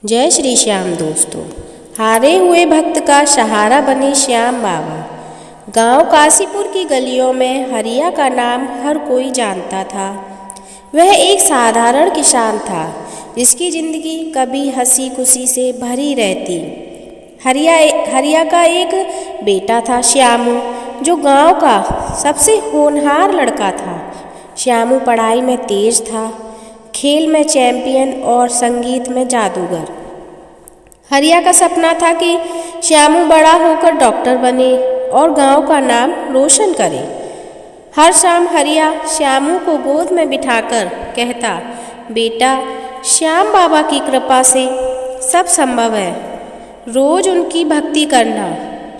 जय श्री श्याम दोस्तों। हारे हुए भक्त का सहारा बने श्याम बाबा। गांव काशीपुर की गलियों में हरिया का नाम हर कोई जानता था। वह एक साधारण किसान था जिसकी जिंदगी कभी हंसी खुशी से भरी रहती। हरिया का एक बेटा था श्यामू, जो गांव का सबसे होनहार लड़का था। श्यामू पढ़ाई में तेज था, खेल में चैंपियन और संगीत में जादूगर। हरिया का सपना था कि श्यामू बड़ा होकर डॉक्टर बने और गांव का नाम रोशन करे। हर शाम हरिया श्यामू को गोद में बिठाकर कहता, बेटा, श्याम बाबा की कृपा से सब संभव है, रोज उनकी भक्ति करना।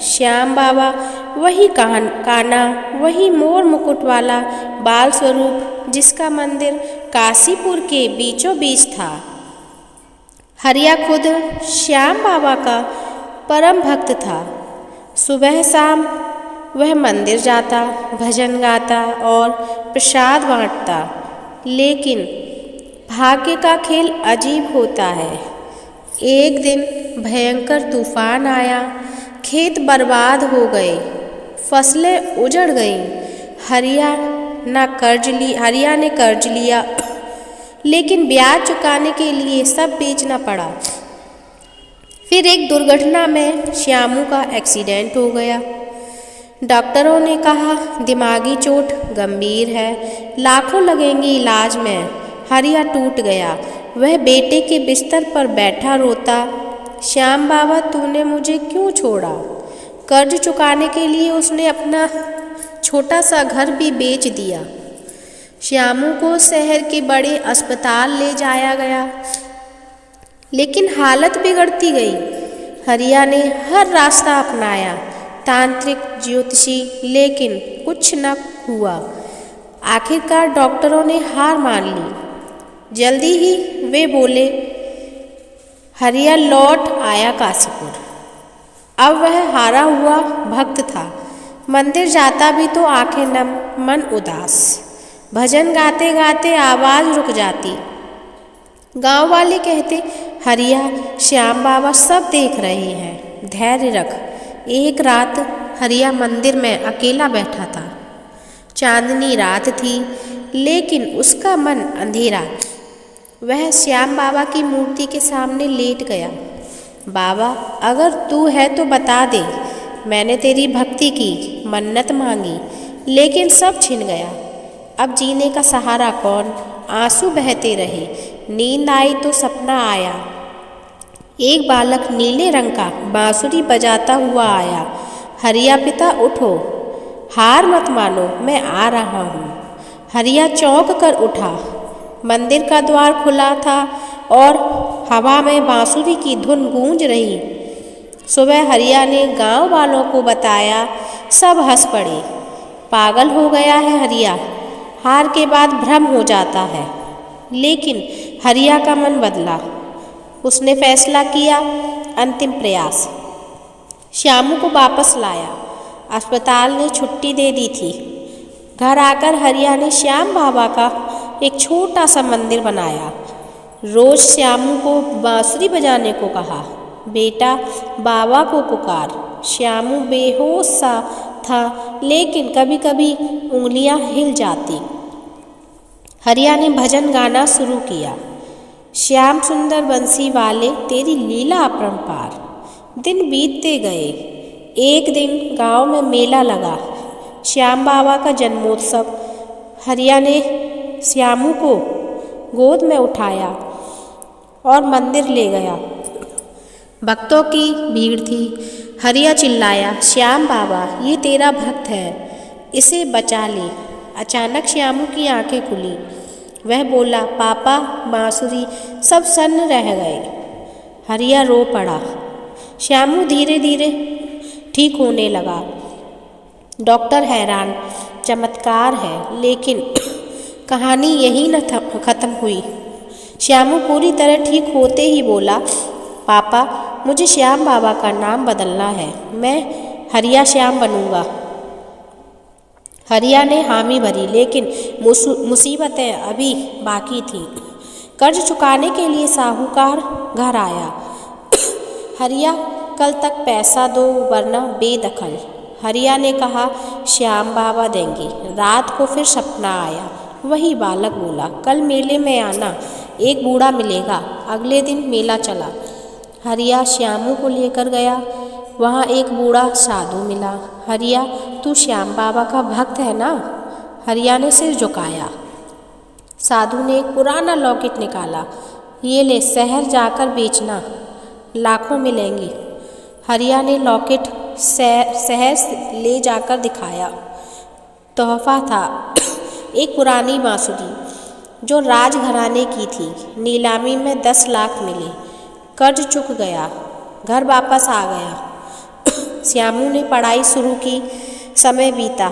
श्याम बाबा वही काना, वही मोर मुकुट वाला बाल स्वरूप जिसका मंदिर काशीपुर के बीचों बीच था। हरिया खुद श्याम बाबा का परम भक्त था। सुबह शाम वह मंदिर जाता, भजन गाता और प्रसाद बांटता। लेकिन भाग्य का खेल अजीब होता है। एक दिन भयंकर तूफान आया, खेत बर्बाद हो गए, फसलें उजड़ गईं। हरिया ने कर्ज लिया, लेकिन ब्याज चुकाने के लिए सब बेचना पड़ा। फिर एक दुर्घटना में श्यामू का एक्सीडेंट हो गया। डॉक्टरों ने कहा दिमागी चोट गंभीर है, लाखों लगेंगे इलाज में। हरिया टूट गया। वह बेटे के बिस्तर पर बैठा रोता, श्याम बाबा, तूने मुझे क्यों छोड़ा? कर्ज चुकाने के लिए उसने अपना छोटा सा घर भी बेच दिया। श्यामू को शहर के बड़े अस्पताल ले जाया गया, लेकिन हालत बिगड़ती गई। हरिया ने हर रास्ता अपनाया, तांत्रिक, ज्योतिषी, लेकिन कुछ न हुआ। आखिरकार डॉक्टरों ने हार मान ली। जल्दी ही वे बोले। हरिया लौट आया काशीपुर। अब वह हारा हुआ भक्त था। मंदिर जाता भी तो आंखें नम, मन उदास। भजन गाते गाते आवाज रुक जाती। गांव वाले कहते, हरिया, श्याम बाबा सब देख रहे हैं, धैर्य रख। एक रात हरिया मंदिर में अकेला बैठा था। चांदनी रात थी, लेकिन उसका मन अंधेरा। वह श्याम बाबा की मूर्ति के सामने लेट गया। बाबा, अगर तू है तो बता दे, मैंने तेरी भक्ति की, मन्नत मांगी, लेकिन सब छिन गया। अब जीने का सहारा कौन? आंसू बहते रहे। नींद आई तो सपना आया। एक बालक नीले रंग का बांसुरी बजाता हुआ आया। हरिया, पिता उठो, हार मत मानो, मैं आ रहा हूँ। हरिया चौंक कर उठा। मंदिर का द्वार खुला था और हवा में बांसुरी की धुन गूंज रही। सुबह हरिया ने गांव वालों को बताया। सब हंस पड़े। पागल हो गया है हरिया, हार के बाद भ्रम हो जाता है। लेकिन हरिया का मन बदला। उसने फैसला किया, अंतिम प्रयास। श्यामू को वापस लाया। अस्पताल ने छुट्टी दे दी थी। घर आकर हरिया ने श्याम बाबा का एक छोटा सा मंदिर बनाया। रोज श्यामू को बांसुरी बजाने को कहा। बेटा, बाबा को पुकार। श्यामू बेहोश सा था, लेकिन कभी कभी उंगलियां हिल जाती। हरिया ने भजन गाना शुरू किया। श्याम सुंदर बंसी वाले, तेरी लीला अपरंपार। दिन बीतते गए। एक दिन गांव में मेला लगा, श्याम बाबा का जन्मोत्सव। हरिया ने श्यामू को गोद में उठाया और मंदिर ले गया। भक्तों की भीड़ थी। हरिया चिल्लाया, श्याम बाबा, ये तेरा भक्त है, इसे बचा ले। अचानक श्यामू की आंखें खुली। वह बोला, पापा, बांसुरी, सब सन्न रह गए। हरिया रो पड़ा। श्यामू धीरे धीरे ठीक होने लगा। डॉक्टर हैरान, चमत्कार है। लेकिन कहानी यही न खत्म हुई। श्यामू पूरी तरह ठीक होते ही बोला, पापा, मुझे श्याम बाबा का नाम बदलना है, मैं हरिया श्याम बनूंगा। हरिया ने हामी भरी, लेकिन मुसीबतें अभी बाकी थीं। कर्ज चुकाने के लिए साहूकार घर आया। हरिया, कल तक पैसा दो वरना बेदखल। हरिया ने कहा, श्याम बाबा देंगे। रात को फिर सपना आया। वही बालक बोला, कल मेले में आना, एक बूढ़ा मिलेगा। अगले दिन मेला चला। हरिया श्यामू को लेकर गया। वहाँ एक बूढ़ा साधु मिला। हरिया, तू श्याम बाबा का भक्त है ना? हरिया ने सिर झुकाया। साधु ने एक पुराना लॉकेट निकाला। ये ले, शहर जाकर बेचना, लाखों मिलेंगे। हरिया ने लॉकेट शहर ले जाकर दिखाया। तोहफा था एक पुरानी बांसुरी जो राजघराने की थी। नीलामी में 10 लाख मिले। कर्ज चुक गया। घर वापस आ गया। श्यामू ने पढ़ाई शुरू की। समय बीता।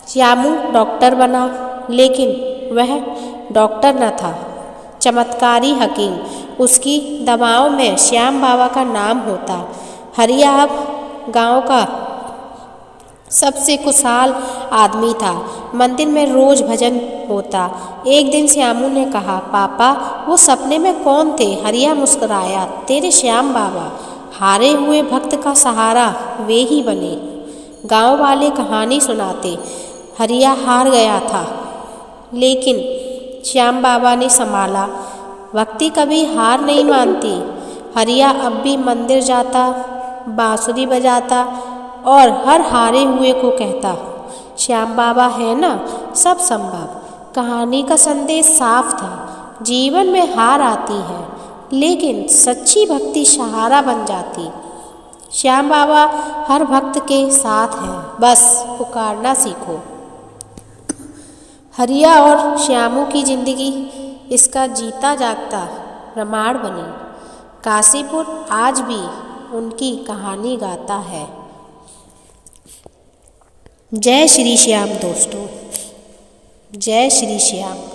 श्यामू डॉक्टर बना, लेकिन वह डॉक्टर न था, चमत्कारी हकीम। उसकी दवाओं में श्याम बाबा का नाम होता। हरिया अब गांव का सबसे खुशहाल आदमी था। मंदिर में रोज भजन होता। एक दिन श्यामू ने कहा, पापा वो सपने में कौन थे? हरिया मुस्कुराया, तेरे श्याम बाबा। हारे हुए भक्त का सहारा वे ही बने। गांव वाले कहानी सुनाते। हरिया हार गया था, लेकिन श्याम बाबा ने संभाला। भक्ति कभी हार नहीं मानती। हरिया अब भी मंदिर जाता, बांसुरी बजाता और हर हारे हुए को कहता, श्याम बाबा है ना, सब संभव। कहानी का संदेश साफ था। जीवन में हार आती है, लेकिन सच्ची भक्ति सहारा बन जाती। श्याम बाबा हर भक्त के साथ है, बस पुकारना सीखो। हरिया और श्यामू की जिंदगी इसका जीता जागता प्रमाण बनी। काशीपुर आज भी उनकी कहानी गाता है। जय श्री श्याम दोस्तों, जय श्री श्याम।